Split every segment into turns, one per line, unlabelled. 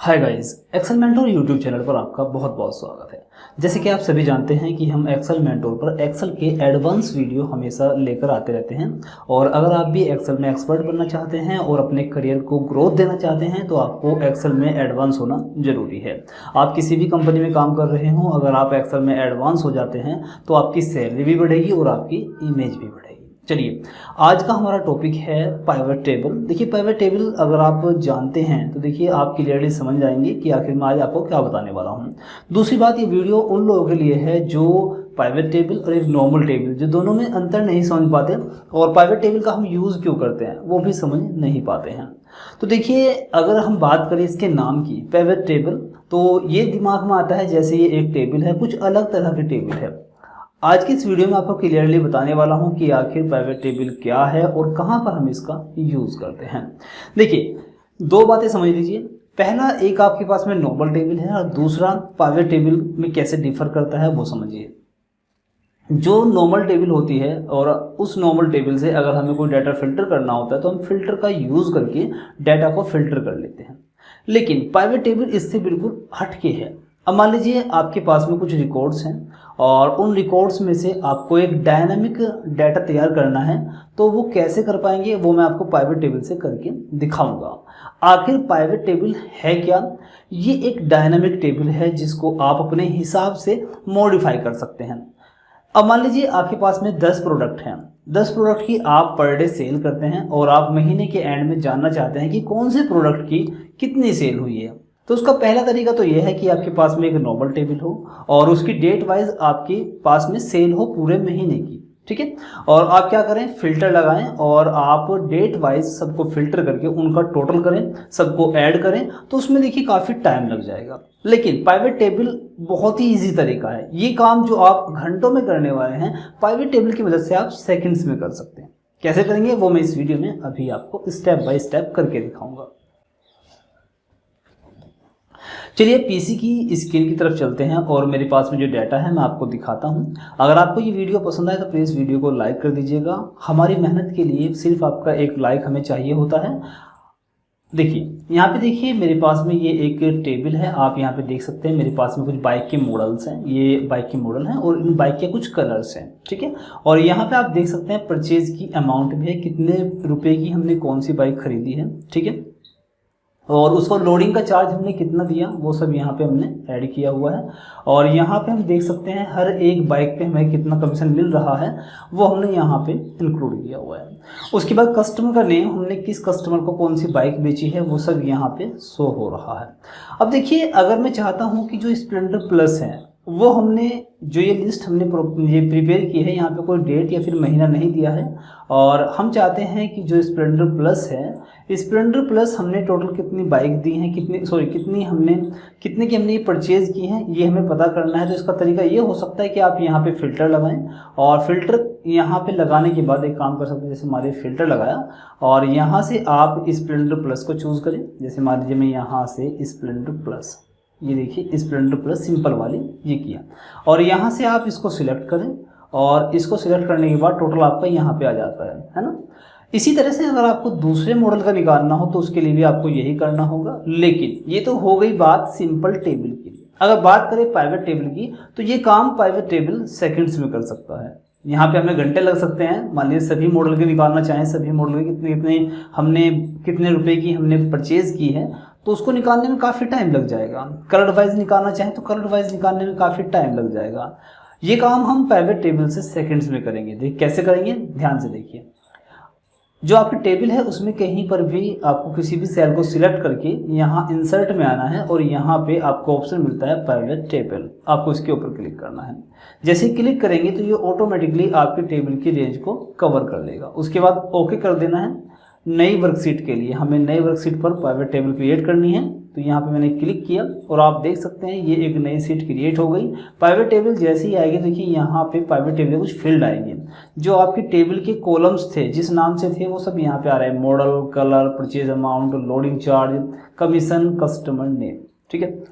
हाय guys, Excel Mentor YouTube channel पर आपका बहुत बहुत स्वागत है। जैसे कि आप सभी जानते हैं कि हम एक्सेल मेंटोर पर एक्सेल के एडवांस वीडियो हमेशा लेकर आते रहते हैं। और अगर आप भी एक्सेल में एक्सपर्ट बनना चाहते हैं और अपने करियर को ग्रोथ देना चाहते हैं तो आपको एक्सेल में एडवांस होना जरूरी है। आप किसी भी कंपनी में काम कर रहे हो, अगर आप एक्सेल में एडवांस हो जाते हैं तो आपकी सैलरी भी बढ़ेगी और आपकी इमेज भी बढ़ेगी। चलिए, आज का हमारा टॉपिक है पाइवट टेबल। देखिए, पाइवट टेबल अगर आप जानते हैं तो देखिए आप क्लियरली समझ जाएंगे कि आखिर मैं आज आपको क्या बताने वाला हूँ। दूसरी बात, ये वीडियो उन लोगों के लिए है जो पाइवट टेबल और एक नॉर्मल टेबल, जो दोनों में अंतर नहीं समझ पाते और पाइवट टेबल का हम यूज़ क्यों करते हैं वो भी समझ नहीं पाते हैं। तो देखिए, अगर हम बात करें इसके नाम की पाइवट टेबल, तो ये दिमाग में आता है जैसे ये एक टेबल है, कुछ अलग तरह की टेबल है। आज की इस वीडियो में आपको क्लियरली बताने वाला हूं कि आखिर पाइवट टेबल क्या है और कहां पर हम इसका यूज़ करते हैं। देखिए, दो बातें समझ लीजिए। पहला, एक आपके पास में नॉर्मल टेबल है और दूसरा पाइवट टेबल में कैसे डिफर करता है वो समझिए। जो नॉर्मल टेबल होती है और उस नॉर्मल टेबल से अगर हमें कोई डाटा फिल्टर करना होता है तो हम फिल्टर का यूज़ करके डाटा को फिल्टर कर लेते हैं। लेकिन पाइवट टेबल इससे बिल्कुल हटके है। अब मान लीजिए आपके पास में कुछ रिकॉर्ड्स हैं और उन रिकॉर्ड्स में से आपको एक डायनामिक डाटा तैयार करना है, तो वो कैसे कर पाएंगे वो मैं आपको पाइवट टेबल से करके दिखाऊंगा। आखिर पाइवट टेबल है क्या? ये एक डायनामिक टेबल है जिसको आप अपने हिसाब से मॉडिफाई कर सकते हैं। अब मान लीजिए आपके पास में 10 प्रोडक्ट हैं। 10 प्रोडक्ट की आप पर डे सेल करते हैं और आप महीने के एंड में जानना चाहते हैं कि कौन से प्रोडक्ट की कितनी सेल हुई है। तो उसका पहला तरीका तो यह है कि आपके पास में एक नॉर्मल टेबल हो और उसकी डेट वाइज आपके पास में सेल हो पूरे महीने की, ठीक है। और आप क्या करें, फिल्टर लगाएं और आप डेट वाइज सबको फिल्टर करके उनका टोटल करें, सबको ऐड करें, तो उसमें देखिए काफ़ी टाइम लग जाएगा। लेकिन पाइवट टेबल बहुत ही इजी तरीका है। ये काम जो आप घंटों में करने वाले हैं, पाइवट टेबल की मदद से आप सेकंड्स में कर सकते हैं। कैसे करेंगे वो मैं इस वीडियो में अभी आपको स्टेप बाय स्टेप करके दिखाऊंगा। चलिए, पीसी की स्क्रीन की तरफ चलते हैं और मेरे पास में जो डाटा है मैं आपको दिखाता हूं। अगर आपको ये वीडियो पसंद आए तो प्लीज़ वीडियो को लाइक कर दीजिएगा। हमारी मेहनत के लिए सिर्फ आपका एक लाइक हमें चाहिए होता है। देखिए, यहाँ पे देखिए मेरे पास में ये एक टेबल है। आप यहाँ पे देख सकते हैं मेरे पास में कुछ बाइक के मॉडल्स हैं। ये बाइक के मॉडल हैं और इन बाइक के कुछ कलर्स हैं, ठीक है। और यहाँ पे आप देख सकते हैं परचेज की अमाउंट भी है, कितने रुपए की हमने कौन सी बाइक खरीदी है, ठीक है। और उसको लोडिंग का चार्ज हमने कितना दिया वो सब यहाँ पे हमने ऐड किया हुआ है। और यहाँ पे हम देख सकते हैं हर एक बाइक पे हमें कितना कमीशन मिल रहा है वो हमने यहाँ पे इंक्लूड किया हुआ है। उसके बाद कस्टमर का नेम, हमने किस कस्टमर को कौन सी बाइक बेची है वो सब यहाँ पे शो हो रहा है। अब देखिए, अगर मैं चाहता हूँ कि जो स्प्लेंडर प्लस है वो हमने जो ये लिस्ट हमने ये प्रिपेयर की है, यहाँ पे कोई डेट या फिर महीना नहीं दिया है। और हम चाहते हैं कि जो स्प्लेंडर प्लस है, स्प्लेंडर प्लस हमने टोटल कितनी बाइक दी हैं, कितने की हमने परचेज की हैं, ये हमें पता करना है। तो इसका तरीका ये हो सकता है कि आप यहाँ पे फिल्टर लगाएं और फिल्टर यहाँ पे लगाने के बाद एक काम कर सकते हैं। जैसे मान लीजिए फिल्टर लगाया और यहाँ से आप स्प्लेंडर प्लस को चूज़ करें। जैसे मान लीजिए मैं यहाँ से स्प्लेंडर प्लस, ये देखिए स्प्लेंडर प्लस सिंपल वाली ये किया और यहाँ से आप इसको सिलेक्ट करें और इसको सिलेक्ट करने के बाद टोटल आपका यहाँ पे आ जाता है ना। इसी तरह से अगर आपको दूसरे मॉडल का निकालना हो तो उसके लिए भी आपको यही करना होगा। लेकिन ये तो हो गई बात सिंपल टेबल की। अगर बात करें पाइवट टेबल की तो ये काम पाइवट टेबल सेकंड्स में कर सकता है। यहाँ पे हमें घंटे लग सकते हैं। मान लीजिए सभी मॉडल के निकालना चाहें, सभी मॉडल के कितने रुपए की हमने परचेज की है, तो उसको निकालने में काफ़ी टाइम लग जाएगा। कलर वाइज निकालना चाहें तो कलर वाइज निकालने में काफ़ी टाइम लग जाएगा। ये काम हम पाइवट टेबल से सेकंड्स में करेंगे। देख कैसे करेंगे, ध्यान से देखिए। जो आपकी टेबल है उसमें कहीं पर भी आपको किसी भी सेल को सिलेक्ट करके यहाँ इंसर्ट में आना है और यहाँ पे आपको ऑप्शन मिलता है पाइवट टेबल। आपको इसके ऊपर क्लिक करना है। जैसे ही क्लिक करेंगे तो ये ऑटोमेटिकली आपके टेबल की रेंज को कवर कर लेगा। उसके बाद ओके कर देना है। नई वर्कशीट के लिए हमें नई वर्कशीट पर पाइवट टेबल क्रिएट करनी है। तो यहाँ पे मैंने क्लिक किया और आप देख सकते हैं ये एक नई सीट क्रिएट हो गई। पाइवट टेबल जैसे ही आएगी, देखिए यहाँ पे पाइवट टेबल के कुछ फील्ड आएंगे। जो आपकी टेबल के कॉलम्स थे जिस नाम से थे वो सब यहाँ पे आ रहे हैं। Model, colour, purchase amount, loading charge, commission, customer name, ठीक है।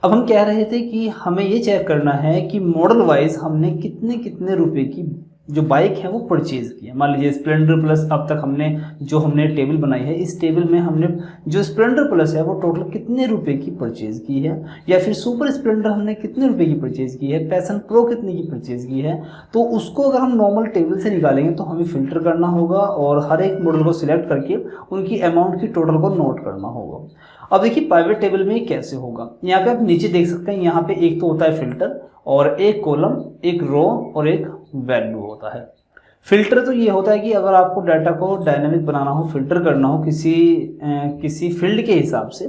अब हम कह रहे थे कि हमें ये चेक करना है कि मॉडल वाइज हमने कितने रुपए की जो बाइक है वो परचेज की है। मान लीजिए स्प्लेंडर प्लस, अब तक हमने टेबल बनाई है, इस टेबल में हमने जो स्प्लेंडर प्लस है वो टोटल कितने रुपए की परचेज की है, या फिर सुपर स्प्लेंडर हमने कितने रुपए की परचेज की है, पैशन प्रो कितने की परचेज की है। तो उसको अगर हम नॉर्मल टेबल से निकालेंगे तो हमें फिल्टर करना होगा और हर एक मॉडल को सिलेक्ट करके उनकी अमाउंट की टोटल को नोट करना होगा। अब देखिए पाइवेट टेबल में कैसे होगा। यहाँ पे आप नीचे देख सकते हैं, यहाँ पे एक तो होता है फिल्टर और एक कॉलम, एक रो और एक वैल्यू होता है। फिल्टर तो ये होता है कि अगर आपको डाटा को डायनामिक बनाना हो, फिल्टर करना हो किसी फील्ड के हिसाब से,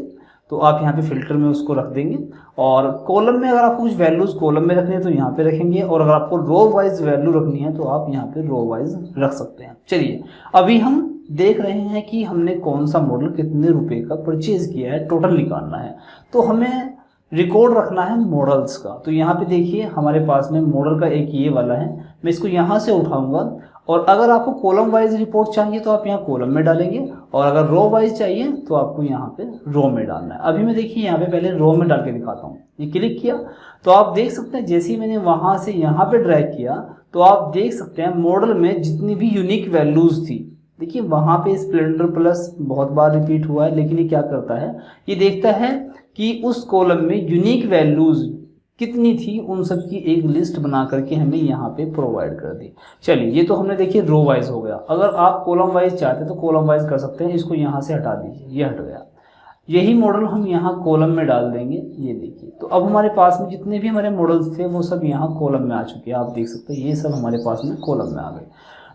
तो आप यहाँ पे फिल्टर में उसको रख देंगे। और कॉलम में अगर आपको कुछ वैल्यूज कॉलम में रखनी है तो यहाँ पे रखेंगे, और अगर आपको रो वाइज वैल्यू रखनी है तो आप यहाँ पे रो वाइज रख सकते हैं। चलिए अभी हम देख रहे हैं कि हमने कौन सा मॉडल कितने रुपए का परचेज किया है, टोटल निकालना है। तो हमें रिकॉर्ड रखना है मॉडल्स का। तो यहाँ पे देखिए हमारे पास में मॉडल का एक ये वाला है, मैं इसको यहाँ से उठाऊंगा, और अगर आपको कॉलम वाइज रिपोर्ट चाहिए तो आप यहाँ कॉलम में डालेंगे, और अगर रो वाइज चाहिए तो आपको यहाँ पे रो में डालना है। अभी मैं देखिए यहाँ पे पहले रो में डाल के दिखाता हूँ। ये क्लिक किया तो आप देख सकते हैं, जैसे ही मैंने वहाँ से यहाँ पे ड्रैग किया तो आप देख सकते हैं मॉडल में जितनी भी यूनिक वैल्यूज थी, देखिए वहाँ पे स्प्लेंडर प्लस बहुत बार रिपीट हुआ है, लेकिन ये क्या करता है, ये देखता है कि उस कॉलम में यूनिक वैल्यूज कितनी थी, उन सब की एक लिस्ट बना करके हमें यहाँ पे प्रोवाइड कर दी। चलिए ये तो हमने देखिए रो वाइज हो गया। अगर आप कॉलम वाइज चाहते हैं तो कॉलम वाइज कर सकते हैं, इसको यहाँ से हटा दीजिए, ये हट गया। यही मॉडल हम यहाँ कॉलम में डाल देंगे, ये देखिए। तो अब हमारे पास में जितने भी हमारे मॉडल्स थे वो सब यहाँ कॉलम में आ चुके हैं। आप देख सकते हैं ये सब हमारे पास में कॉलम में आ गए।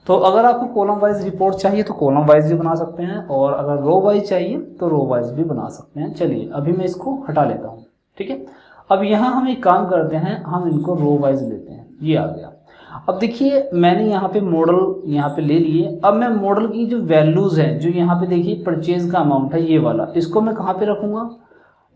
तो अगर आपको कॉलम वाइज रिपोर्ट चाहिए तो कॉलम वाइज भी बना सकते हैं, और अगर रो वाइज चाहिए तो रो वाइज भी बना सकते हैं। चलिए अभी मैं इसको हटा लेता हूँ, ठीक है। अब यहाँ हम एक काम करते हैं, हम इनको रो वाइज लेते हैं, ये आ गया। अब देखिए मैंने यहाँ पे मॉडल यहाँ पे ले लिए। अब मैं मॉडल की जो वैल्यूज है, जो यहाँ पे देखिए परचेज का अमाउंट है ये वाला, इसको मैं कहाँ पे रखूँगा,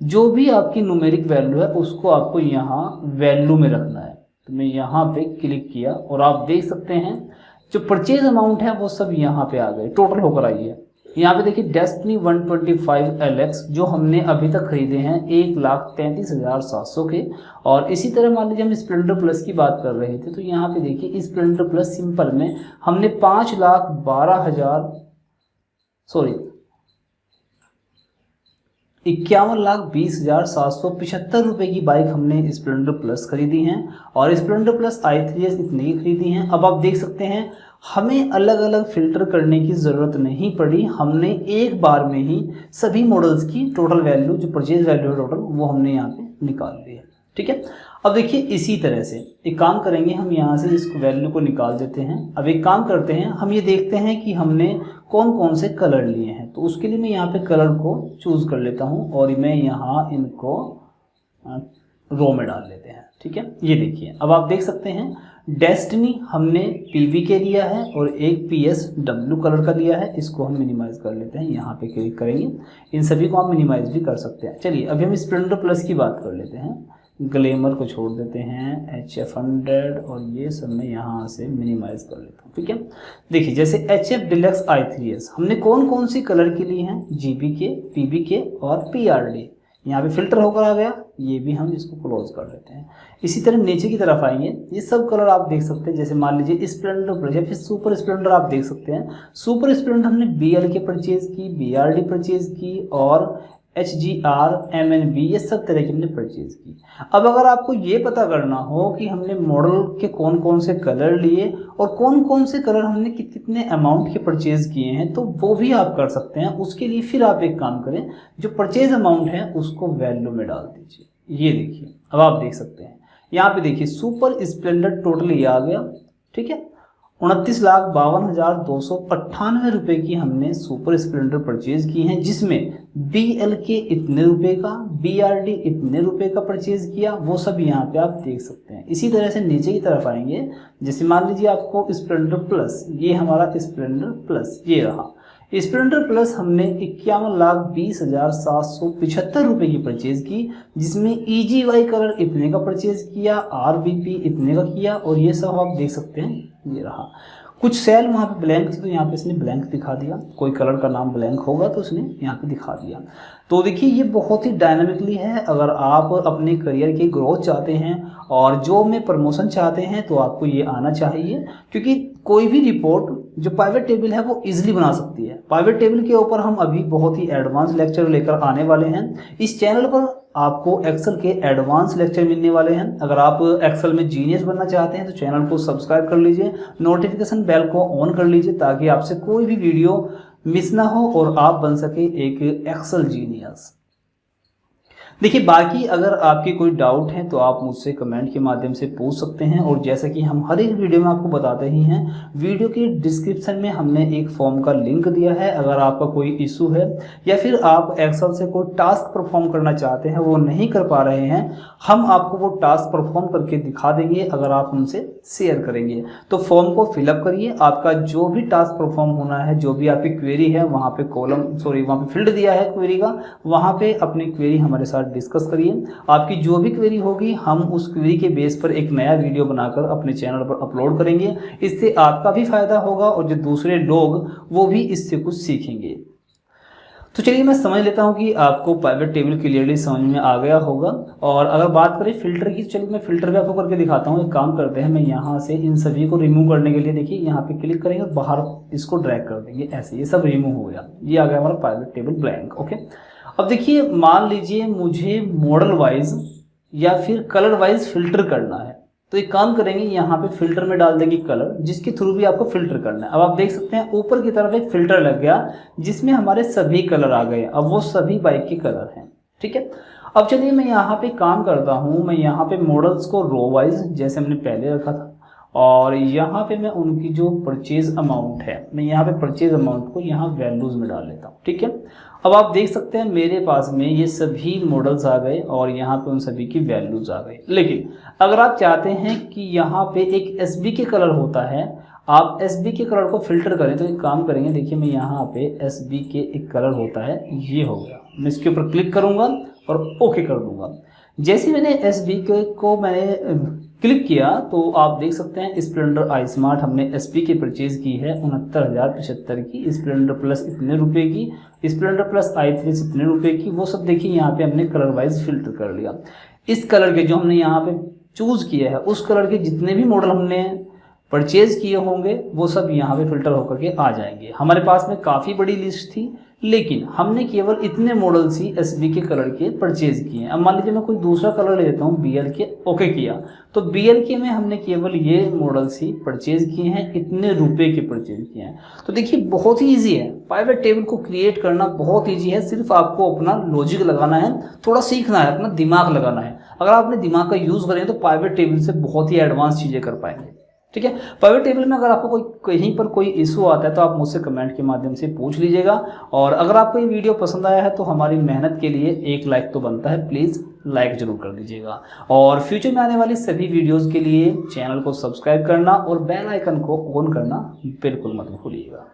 जो भी आपकी न्यूमेरिक वैल्यू है उसको आपको यहाँ वैल्यू में रखना है। तो मैं यहाँ पे क्लिक किया और आप देख सकते हैं जो परचेज अमाउंट है वो सब यहाँ पे आ गए, टोटल होकर आई है। यहाँ पे देखिए डेस्टिनी 125 LX जो हमने अभी तक खरीदे हैं 1,33,700 के। और इसी तरह मान लीजिए हम स्प्लेंडर प्लस की बात कर रहे थे, तो यहाँ पे देखिए स्प्लेंडर प्लस सिंपल में हमने 51,20,775 रुपए की बाइक हमने स्प्लेंडर प्लस खरीदी हैं, और स्प्लेंडर प्लस i3s इतनी ही खरीदी हैं। अब आप देख सकते हैं हमें अलग अलग फिल्टर करने की ज़रूरत नहीं पड़ी, हमने एक बार में ही सभी मॉडल्स की टोटल वैल्यू, जो परचेज वैल्यू है टोटल, वो हमने यहाँ पे निकाल ली है, ठीक है। अब देखिए इसी तरह से एक काम करेंगे, हम यहाँ से इस वैल्यू को निकाल देते हैं। अब एक काम करते हैं, हम ये देखते हैं कि हमने कौन कौन से कलर लिए हैं। तो उसके लिए मैं यहाँ पे कलर को चूज़ कर लेता हूँ, और मैं यहाँ इनको रो में डाल लेते हैं, ठीक है। ये देखिए अब आप देख सकते हैं डेस्टिनी हमने PVK लिया है और एक PSW कलर का लिया है। इसको हम मिनिमाइज कर लेते हैं, यहाँ पे क्लिक करेंगे। इन सभी को आप मिनिमाइज भी कर सकते हैं। चलिए अभी हम स्प्लेंडर प्लस की बात कर लेते हैं, ग्लैमर को छोड़ देते हैं, HF100 और ये सब मैं यहाँ से मिनिमाइज कर लेता हूँ, ठीक है। देखिए जैसे HF डिलक्स i3s हमने कौन कौन सी कलर के लिए हैं, GBK, PBK और PRD। यहाँ पे फिल्टर होकर आ गया, ये भी हम इसको क्लोज कर लेते हैं। इसी तरह नीचे की तरफ आएंगे, ये सब कलर आप देख सकते हैं। जैसे मान लीजिए स्प्लेंडर प्लस या फिर सुपर स्प्लेंडर, आप देख सकते हैं सुपर स्प्लेंडर हमने BLK परचेज की, BRD परचेज की, और HGR, MNB ये सब तरह की हमने परचेज की। अब अगर आपको ये पता करना हो कि हमने मॉडल के कौन कौन से कलर लिए और कौन कौन से कलर हमने कितने अमाउंट के परचेज किए हैं, तो वो भी आप कर सकते हैं। उसके लिए फिर आप एक काम करें, जो परचेज अमाउंट है उसको वैल्यू में डाल दीजिए। ये देखिए अब आप देख सकते हैं यहाँ पे देखिए सुपर स्प्लेंडर टोटल ये आ गया, ठीक है। 29,52,298 रुपए की हमने सुपर स्प्लेंडर परचेज की हैं, जिसमें BLK इतने रुपए का, BRD इतने रुपए का परचेज किया, वो सब यहाँ पे आप देख सकते हैं। इसी तरह से नीचे की तरफ आएंगे, जैसे मान लीजिए आपको स्प्लेंडर प्लस, ये हमारा स्प्लेंडर प्लस ये रहा, स्प्लेंडर प्लस हमने 51,20,775 रुपए की परचेज की, जिसमें EGY कलर इतने का परचेज किया, RBP इतने का किया, और ये सब आप देख सकते हैं ये रहा। कुछ सेल वहाँ पे ब्लैंक थी तो यहाँ पे इसने ब्लैंक दिखा दिया, कोई कलर का नाम ब्लैंक होगा तो उसने यहाँ पे दिखा दिया। तो देखिए ये बहुत ही डायनामिकली है। अगर आप अपने करियर की ग्रोथ चाहते हैं और जॉब में प्रमोशन चाहते हैं तो आपको ये आना चाहिए, क्योंकि कोई भी रिपोर्ट जो पाइवट टेबल है वो इजीली बना सकती है। पाइवट टेबल के ऊपर हम अभी बहुत ही एडवांस लेक्चर लेकर आने वाले हैं। इस चैनल पर आपको एक्सेल के एडवांस लेक्चर मिलने वाले हैं। अगर आप एक्सेल में जीनियस बनना चाहते हैं तो चैनल को सब्सक्राइब कर लीजिए, नोटिफिकेशन बेल को ऑन कर लीजिए ताकि आपसे कोई भी वीडियो मिस ना हो और आप बन सके एक एक्सेल जीनियस। देखिए बाकी अगर आपके कोई डाउट है तो आप मुझसे कमेंट के माध्यम से पूछ सकते हैं, और जैसा कि हम हर एक वीडियो में आपको बताते ही हैं, वीडियो के डिस्क्रिप्शन में हमने एक फॉर्म का लिंक दिया है। अगर आपका कोई इशू है या फिर आप एक्सेल से कोई टास्क परफॉर्म करना चाहते हैं, वो नहीं कर पा रहे हैं, हम आपको वो टास्क परफॉर्म करके दिखा देंगे अगर आप हमसे शेयर करेंगे। तो फॉर्म को फिलअप करिए, आपका जो भी टास्क परफॉर्म होना है, जो भी आपकी क्वेरी है, वहाँ पे वहाँ पे फील्ड दिया है क्वेरी का, वहाँ पे अपनी क्वेरी हमारे साथ डिस्कस करिए। आपकी जो भी क्वेरी होगी हम उस क्वेरी के बेस पर एक नया वीडियो बनाकर अपने चैनल पर अपलोड करेंगे। इससे आपका भी फायदा होगा और जो दूसरे लोग वो भी इससे कुछ सीखेंगे। तो चलिए मैं समझ लेता हूँ कि आपको पाइवट टेबल क्लियरली समझ में आ गया होगा। और अगर बात करें फिल्टर की, चलिए मैं फिल्टर भी आपको करके दिखाता हूँ। एक काम करते हैं, मैं यहाँ से इन सभी को रिमूव करने के लिए देखिए यहाँ पे क्लिक करेंगे और बाहर इसको ड्रैग कर देंगे, ऐसे ये सब रिमूव हो गया। ये आ गया हमारा पाइवट टेबल ब्लैंक। ओके, अब देखिए मान लीजिए मुझे मॉडल वाइज या फिर कलर वाइज फिल्टर करना है, तो एक काम करेंगे, यहाँ पे फिल्टर में डाल देंगे कलर, जिसके थ्रू भी आपको फिल्टर करना है। अब आप देख सकते हैं ऊपर की तरफ एक फिल्टर लग गया जिसमें हमारे सभी कलर आ गए। अब वो सभी बाइक के कलर हैं, ठीक है। अब चलिए मैं यहाँ पे काम करता हूँ, मैं यहाँ पे मॉडल्स को रो वाइज जैसे हमने पहले रखा था, और यहाँ पे मैं उनकी जो परचेज अमाउंट है, मैं यहाँ पे परचेज अमाउंट को यहाँ वैल्यूज में डाल लेता हूँ, ठीक है। अब आप देख सकते हैं मेरे पास में ये सभी मॉडल्स आ गए और यहाँ पे उन सभी की वैल्यूज आ गई। लेकिन अगर आप चाहते हैं कि यहाँ पे एक एसबी के कलर होता है, आप एसबी के कलर को फिल्टर करें, तो एक काम करेंगे, देखिए मैं यहाँ पे एसबी के एक कलर होता है, ये हो गया। मैं इसके ऊपर क्लिक करूँगा और ओके कर दूंगा। जैसे मैंने एसबी को मैंने क्लिक किया तो आप देख सकते हैं स्प्लेंडर आई स्मार्ट हमने एसपी की परचेज की है 69,075 की, स्प्लेंडर प्लस इतने रुपए की, स्प्लेंडर प्लस i3 इतने रुपए की, वो सब देखिए यहाँ पे हमने कलर वाइज फिल्टर कर लिया। इस कलर के जो हमने यहाँ पे चूज किया है, उस कलर के जितने भी मॉडल हमने परचेज किए होंगे वो सब यहाँ पे फिल्टर होकर के आ जाएंगे। हमारे पास में काफ़ी बड़ी लिस्ट थी, लेकिन हमने केवल इतने मॉडल्स ही एसबी के कलर के परचेज किए हैं। अब मान लीजिए मैं कोई दूसरा कलर ले लेता हूँ, बीएल के, ओके किया, तो बीएल के में हमने केवल ये मॉडल्स ही परचेज किए हैं, इतने रुपए के परचेज किए हैं। तो देखिए बहुत ही ईजी है, पाइवट टेबल को क्रिएट करना बहुत ईजी है। सिर्फ आपको अपना लॉजिक लगाना है, थोड़ा सीखना है, अपना दिमाग लगाना है। अगर आप अपने दिमाग का यूज़ करें तो पाइवट टेबल से बहुत ही एडवांस चीज़ें कर पाएंगे, ठीक है। पाइवट टेबल में अगर आपको कोई कहीं पर कोई इशू आता है तो आप मुझसे कमेंट के माध्यम से पूछ लीजिएगा। और अगर आपको ये वीडियो पसंद आया है तो हमारी मेहनत के लिए एक लाइक तो बनता है, प्लीज़ लाइक जरूर कर दीजिएगा। और फ्यूचर में आने वाली सभी वीडियोज़ के लिए चैनल को सब्सक्राइब करना और बेल आइकन को ऑन करना बिल्कुल मत भूलिएगा।